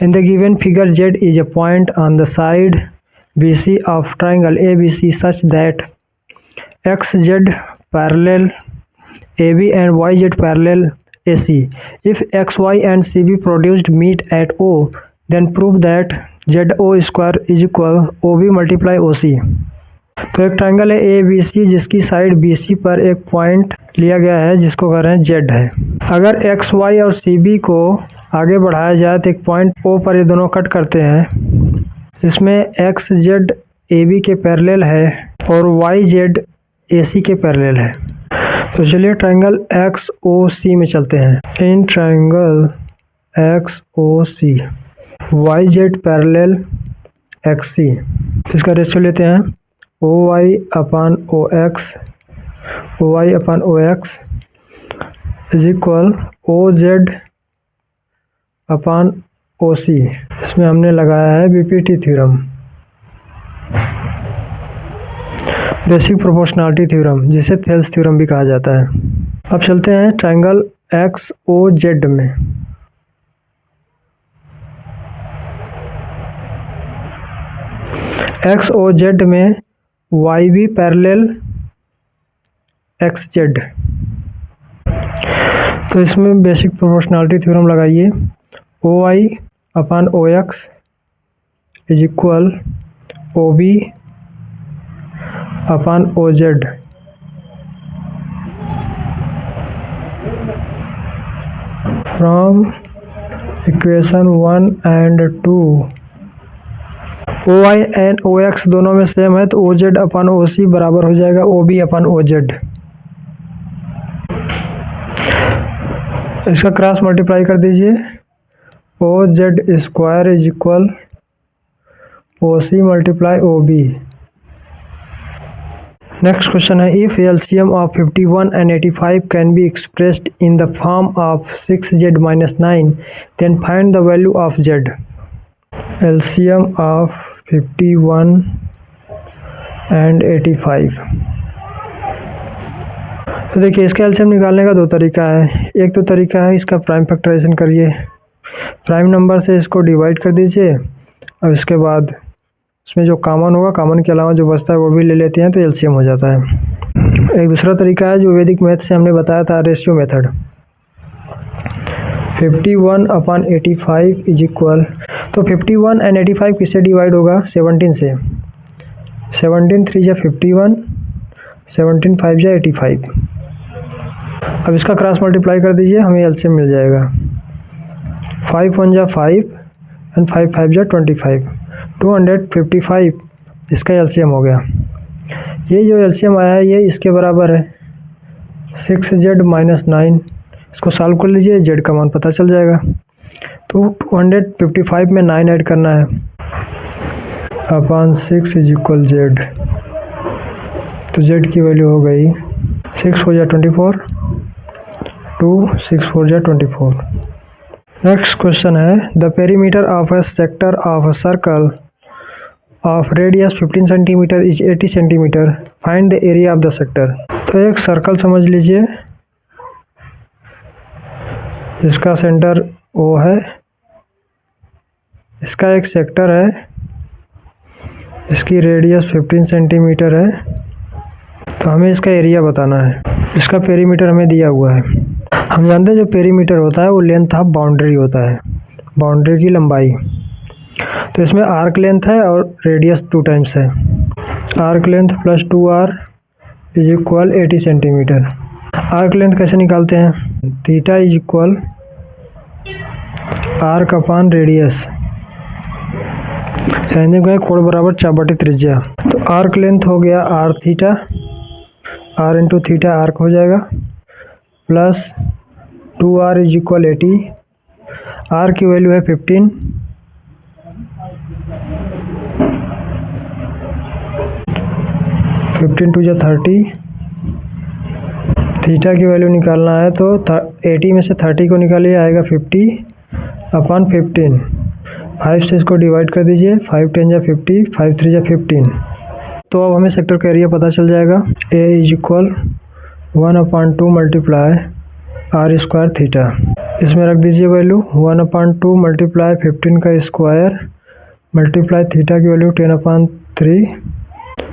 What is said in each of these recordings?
In the given figure, Z is a point on the side BC of triangle ABC such that XZ parallel AB and YZ parallel AC. If XY and CB produced meet at O, then prove that ZO square is equal OB multiply OC. तो एक triangle है ABC जिसकी side BC पर एक point लिया गया है जिसको कह रहे हैं Z है। अगर XY और CB को आगे बढ़ाया जाए तो एक पॉइंट O पर ये दोनों कट करते हैं। इसमें XZ AB के पैरेलल है और YZ AC के पैरेलल है। तो चलिए ट्राइंगल XOC में चलते हैं। In triangle XOC YZ parallel XC, इसका रेशियो लेते हैं OY upon OX is equal OZ upon OC। इसमें हमने लगाया है BPT theorem, basic proportionality theorem, जिसे थेल्स थ्योरम भी कहा जाता है। अब चलते हैं ट्राइंगल XOZ में। XOZ में YB पैरेलल XZ, तो इसमें बेसिक प्रोपोर्शनलिटी थ्योरम लगाइए। OI upon OX is equal OB upon OZ। From equation 1 and 2 OI and OX दोनों में सेम है तो OZ अपान OC बराबर हो जाएगा OB अपान OZ। इसका क्रॉस मल्टीप्लाई कर दीजिए। OZ square is equal OC multiply OB। Next question है, if LCM of 51 and 85 can be expressed in the form of 6Z minus 9, then find the value of Z। LCM of 51 and 85। तो देखिए इसका LCM निकालने का दो तरीका है। एक तो तरीका है इसका प्राइम फैक्टराइजेशन करिए, प्राइम नंबर से इसको डिवाइड कर दीजिए और इसके बाद इसमें जो कॉमन होगा, कॉमन के अलावा जो बचता है वो भी ले लेते हैं तो एलसीएम हो जाता है। एक दूसरा तरीका है जो वैदिक मैथ से हमने बताया था, ratio method. 51 upon 85 is equal, तो 51 and 85 किससे डिवाइड होगा? 17 से। 17 3 जा 51, 17 5 जा 85। अब इसका क्रॉस मल्टीप्लाई कर दीजिए, हमें एलसीएम मिल जाएगा। 5 1 जा 5 एंड 5 5 जा 25, 255 इसका एलसीएम हो गया। ये जो एलसीएम आया है ये इसके बराबर है 6Z minus 9। इसको सॉल्व कर लीजिए, जेड का मान पता चल जाएगा। तो 255 में 9 ऐड करना है अपान 6 इज इक्वल जेड। तो जेड की वैल्यू हो गई 6 4 जा 24, 2 6 4 जा 24। नेक्स्ट क्वेश्चन है, the perimeter of a sector of a circle of radius 15 centimetre is 80 centimetre, find the area of the sector. तो एक सर्कल समझ लीजिए, इसका सेंटर O है, इसका एक सेक्टर है, इसकी रेडियस 15 सेंटीमीटर है, तो हमें इसका एरिया बताना है। इसका पेरीमीटर हमें दिया हुआ है। हम जानते हैं जो पेरीमीटर होता है वो लेंथ ऑफ बाउंड्री होता है, बाउंड्री की लंबाई। तो इसमें आर्क लेंथ है और रेडियस 2 टाइम्स है। Arc length plus 2R is equal 80 centimetre. Arc length कैसे निकालते हैं? Theta is equal arc upon radius, यानी कि कोण बराबर 4/3 त्रिज्या। तो आर्क लेंथ हो गया R theta, R into theta arc हो जाएगा, plus 2R is equal 80। R की वैल्यू है 15, 15 2 जा 30। थीटा की वैल्यू निकालना है तो 80 में से 30 को निकालिए, आएगा 50 अपान 15। 5 से इसको डिवाइड कर दीजिए, 5 10 जा 50, 5 3 जा 15। तो अब हमें सेक्टर का एरिया पता चल जाएगा। A is equal 1/2 multiply R square theta इसमें रख दीजिए वैल्यू 1/2 मल्टीप्लाई 15 का स्क्वायर मल्टीप्लाई थीटा की वैल्यू 10/3।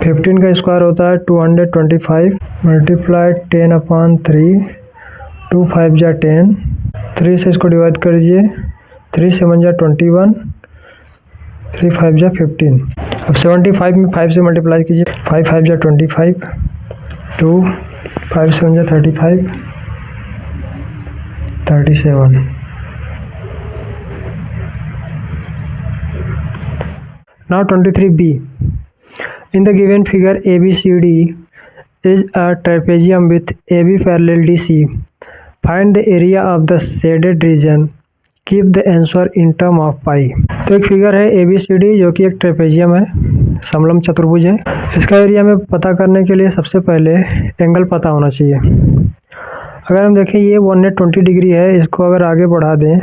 15 का स्क्वायर होता है 225 मल्टीप्लाई 10/3, 2 5 जा 10, 3 से इसको डिवाइड कर दीजिए, 3 7 जा 21, 3 5 जा 15। अब 75 में 5 से मल्टीप्लाई कीजिए, 5 5 जा 25, 2 5 7 जा 35, 37। Now 23b. In the given figure ABCD is a trapezium with AB parallel DC. Find the area of the shaded region. Keep the answer in term of pi. तो एक फिगर है ABCD जो कि एक trapezium है, समलंब चतुर्भुज है। इसका एरिया में पता करने के लिए सबसे पहले एंगल पता होना चाहिए। अगर हम देखें ये 120 डिग्री है, इसको अगर आगे बढ़ा दें,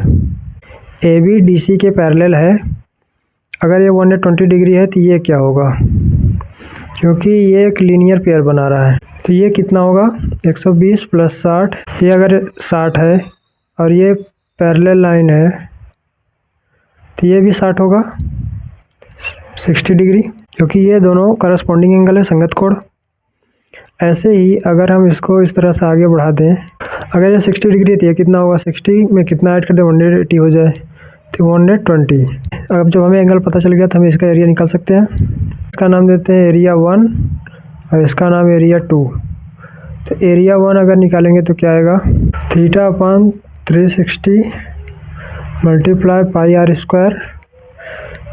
AB DC के पैरेलल है, अगर ये 120 डिग्री है तो ये क्या होगा, क्योंकि ये एक लीनियर पेयर बना रहा है, तो ये कितना होगा 120 + 60। ये अगर 60 है और ये पैरेलल लाइन है तो ये भी 60 होगा, 60 डिग्री, क्योंकि ये दोनों करस्पॉन्डिंग एंगल है, संगत कोण। ऐसे ही अगर हम इसको इस तरह से आगे बढ़ा दें, अगर ये 60 डिग्री है कितना होगा, 60 में कितना ऐड कर दें 180 हो जाए तो 120। अब जब हमें एंगल पता चल गया तो हम इसका एरिया निकाल सकते हैं। इसका नाम देते हैं एरिया 1 और इसका नाम एरिया 2। तो एरिया 1 अगर निकालेंगे तो क्या आएगा, θ/360 मल्टीप्लाई πr²।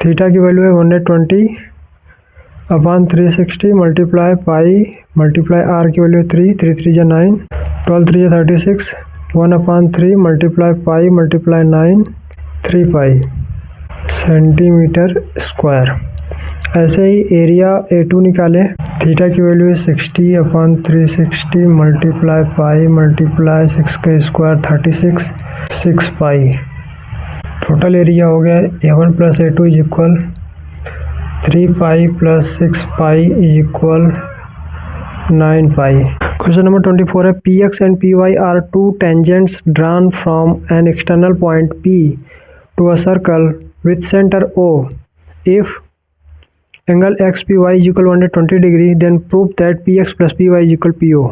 थीटा की वैल्यू है 120/360 मल्टीप्लाई पाई मल्टीप्लाई आर की वैल्यू 3, 3 3 जा 9, 12 3 जा 36, 1/3 मल्टीप्लाई पाई मल्टीप्लाई 9, 3 पाई सेंटीमीटर स्क्वायर। ऐसे ही एरिया A2 निकालें। थीटा की वैल्यू है 60/360 मल्टीप्लाई पाई मल्टीप्लाई 6 का स्क्वायर 36, 6 पाई। टोटल एरिया हो गया A1 + A2 = 3 पाई + 6 पाई = 9 पाई। क्वेश्चन नंबर 24 है PX and PY are two tangents drawn from an external point P to a circle with center O. If angle XPY = 120 degree, then prove that PX + PY = PO.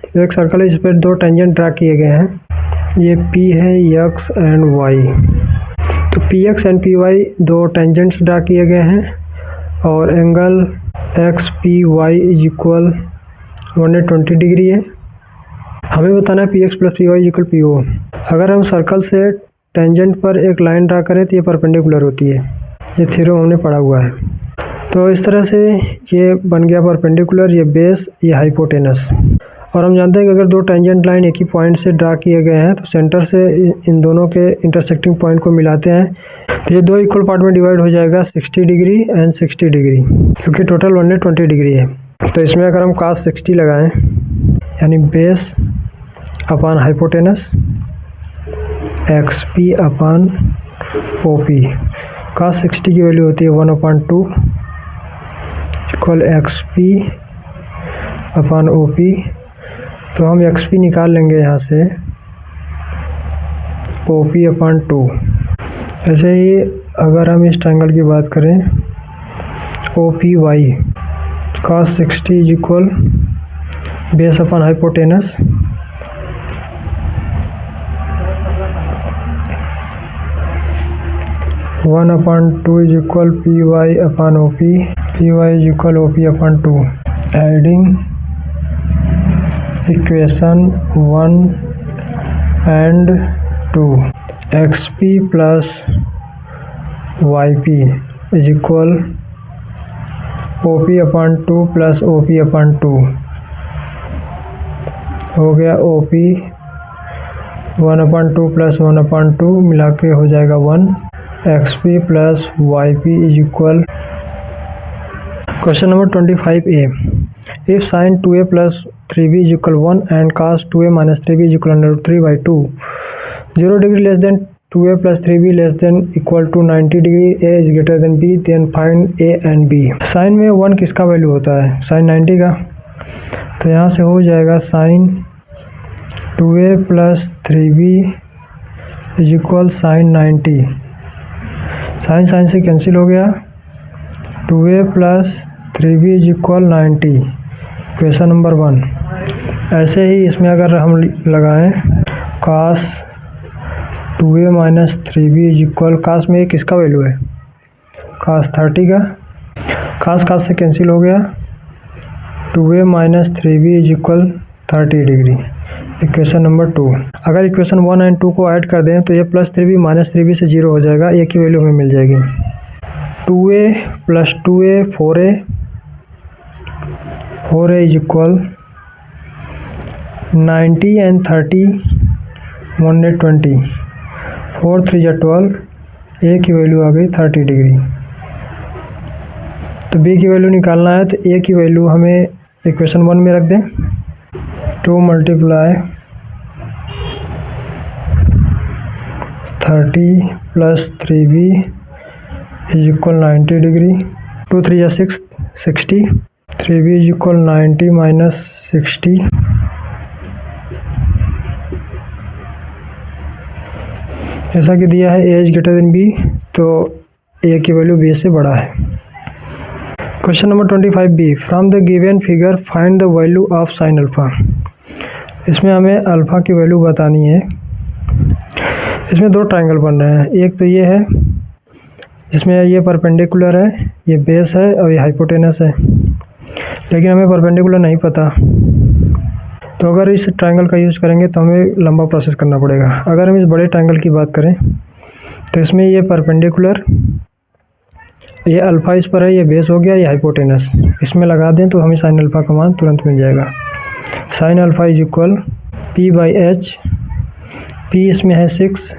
तो एक circle है, इस पर दो tangent draw किए गए हैं, ये P है, X एंड Y। तो PX एंड PY दो टेंजेंट्स ड्रा किए गए हैं और एंगल XPY = 120 डिग्री है। हमें बताना है PX + PY = PO। अगर हम सर्कल से टेंजेंट पर एक लाइन ड्रा करें तो ये परपेंडिकुलर होती है, ये थ्योरम हमने पढ़ा हुआ है। तो इस तरह से ये बन गया परपेंडिकुलर, ये बेस, ये हाइपोटेनस। और हम जानते हैं कि अगर दो टेंजेंट लाइन एक ही पॉइंट से ड्रा किए गए हैं तो सेंटर से इन दोनों के इंटरसेक्टिंग पॉइंट को मिलाते हैं तो ये दो इक्वल पार्ट में डिवाइड हो जाएगा, 60 डिग्री एंड 60 डिग्री, क्योंकि टोटल 120 डिग्री है। तो इसमें अगर हम cos 60 लगाएं, यानी base upon hypotenuse XP/OP। cos 60 की वैल्यू होती है 1/2 = XP/OP। तो हम XP निकाल लेंगे यहाँ से, OP/2। ऐसे ही अगर हम इस ट्रायंगल की बात करें OPY, cos 60 = base upon hypotenuse (1/2) = PY/OP, PY = OP/2। Adding equation 1 and 2, XP + YP = OP/2 + OP/2 हो गया। OP 1/2 + 1/2 मिला के हो जाएगा 1। XP + YP = question number 25A। If sin 2A + 3B = 1 and cos 2A - 3B = √3/2, 0 degree less than 2A + 3B less than = 90 degree, A is greater than B, then find A and B। Sine में 1 किसका value होता है, sin 90 का। तो यहाँ से हो जाएगा sin 2A + 3B is equal sine 90, sine sine से कैंसिल हो गया, 2a plus 3b is equal 90, equation number 1। ऐसे ही इसमें अगर हम लगाएं cos 2a minus 3b is equal, cos में किसका वैल्यू है, cos 30 का, cos से कैंसिल हो गया, 2a minus 3b is equal 30 degree, equation number 2। अगर इक्वेशन 1 एंड 2 को ऐड कर दें तो ये प्लस 3b माइनस 3b से 0 हो जाएगा, a की वैल्यू हमें मिल जाएगी 2a plus 2a 4a is equal 90 and 30 120, 4 3 या 12, a की वैल्यू आ गई 30 डिग्री। तो b की वैल्यू निकालना है तो a की वैल्यू हमें इक्वेशन 1 में रख दें, 2 multiply 30 plus 3b is equal 90 degree, 2 3 या 6 60, 3b इज इक्वल 90 माइनस 60, जैसा कि दिया है a is greater than b, तो a की वैल्यू b से बड़ा है। Question number 25b, from the given figure find the value of sine alpha. इसमें हमें अल्फ़ा की वैल्यू बतानी है। इसमें दो ट्रायंगल बन रहे हैं, एक तो ये है जिसमें ये परपेंडिकुलर है, ये बेस है और ये हाइपोटेनस है, लेकिन हमें परपेंडिकुलर नहीं पता, तो अगर इस ट्रायंगल का यूज़ करेंगे तो हमें लंबा प्रोसेस करना पड़ेगा। अगर हम इस बड़े ट्रायंगल की बात करें तो इसमें ये परपेंडिकुलर, ये अल्फ़ा इस पर है, ये बेस हो गया, ये हाइपोटेनस, इसमें लगा दें तो हमें साइन अल्फ़ा का मान तुरंत मिल जाएगा। Sine alpha is equal p by H, p इसमें है 6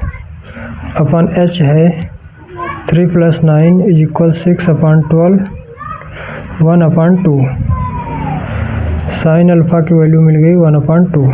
अपॉन h है 3 plus 9 is equal 6 upon 12 1 upon 2, sine alpha की वैल्यू मिल गई 1 अपॉन 2।